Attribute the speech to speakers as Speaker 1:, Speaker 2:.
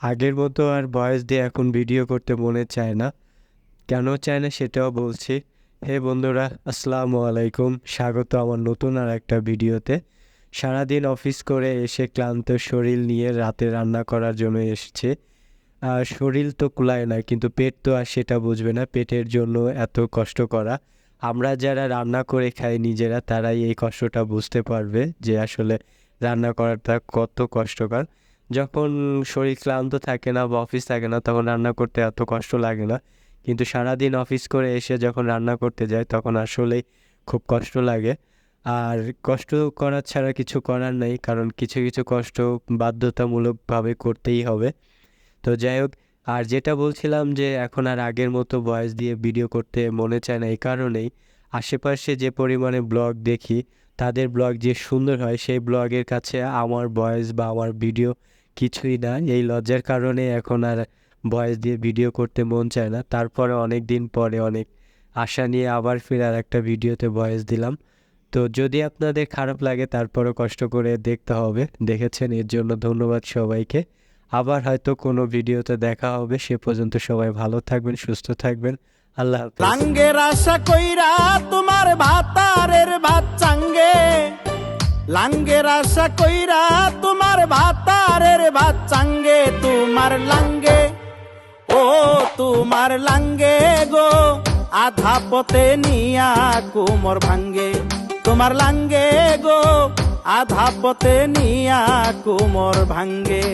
Speaker 1: আগের মতো আর ভয়েস দিয়ে এখন ভিডিও করতে মনে চায় না। কেন চায় না সেটাও বলছি। হে বন্ধুরা, আসসালামু আলাইকুম। স্বাগত আমার নতুন আর একটা ভিডিওতে। সারাদিন অফিস করে এসে ক্লান্ত শরীর নিয়ে রাতে রান্না করার জন্য এসেছে। আর শরীর তো কুলায় না, কিন্তু পেট তো আর সেটা বুঝবে না। পেটের জন্য এত কষ্ট করা। আমরা যারা রান্না করে খাই নিজেরা, তারাই এই কষ্টটা বুঝতে পারবে যে আসলে রান্না করাটা কত কষ্টকর। যখন শরীর ক্লান্ত থাকে না বা অফিস থাকে না, তখন রান্না করতে এত কষ্ট লাগে না। কিন্তু সারাদিন অফিস করে এসে যখন রান্না করতে যায়, তখন আসলেই খুব কষ্ট লাগে। আর কষ্ট করা ছাড়া কিছু করার নেই, কারণ কিছু কিছু কষ্ট বাধ্যতামূলকভাবে করতেই হবে। তো যাই হোক, আর যেটা বলছিলাম যে এখন আর আগের মতো ভয়েস দিয়ে ভিডিও করতে মনে চায় না, এই কারণেই আশেপাশে যে পরিমাণে ব্লগ দেখি, তাদের ব্লগ যে সুন্দর হয়, সেই ব্লগের কাছে আমার ভয়েস বা আমার ভিডিও কিছুই না। এই লজ্জার কারণে এখন আর ভয়েস দিয়ে ভিডিও করতে মন চায় না। তারপরে অনেক দিন পরে অনেক আশা নিয়ে আবার ফিরে আর একটা ভিডিওতে ভয়েস দিলাম। তো যদি আপনাদের খারাপ লাগে, তারপরও কষ্ট করে দেখতে হবে। দেখেছেন, এর জন্য ধন্যবাদ সবাইকে। আবার হয়তো কোনো ভিডিওতে দেখা হবে। সে পর্যন্ত সবাই ভালো থাকবেন, সুস্থ থাকবেন। আল্লাহ হাফেজ।
Speaker 2: লাঙ্গের আশা কইরা তোমার ভাতারের ভাত চাঙ্গে, লাঙ্গের আশা কইরা তোমার ভাতারের ভাত চাঙ্গে, তোমার লাঙ্গে ও তোমার লাঙ্গে গো, আধা পথে নিয়া কুমর ভাঙ্গে, তোমার লাঙ্গে গো, আধা পথে নিয়া কুমর ভাঙ্গে।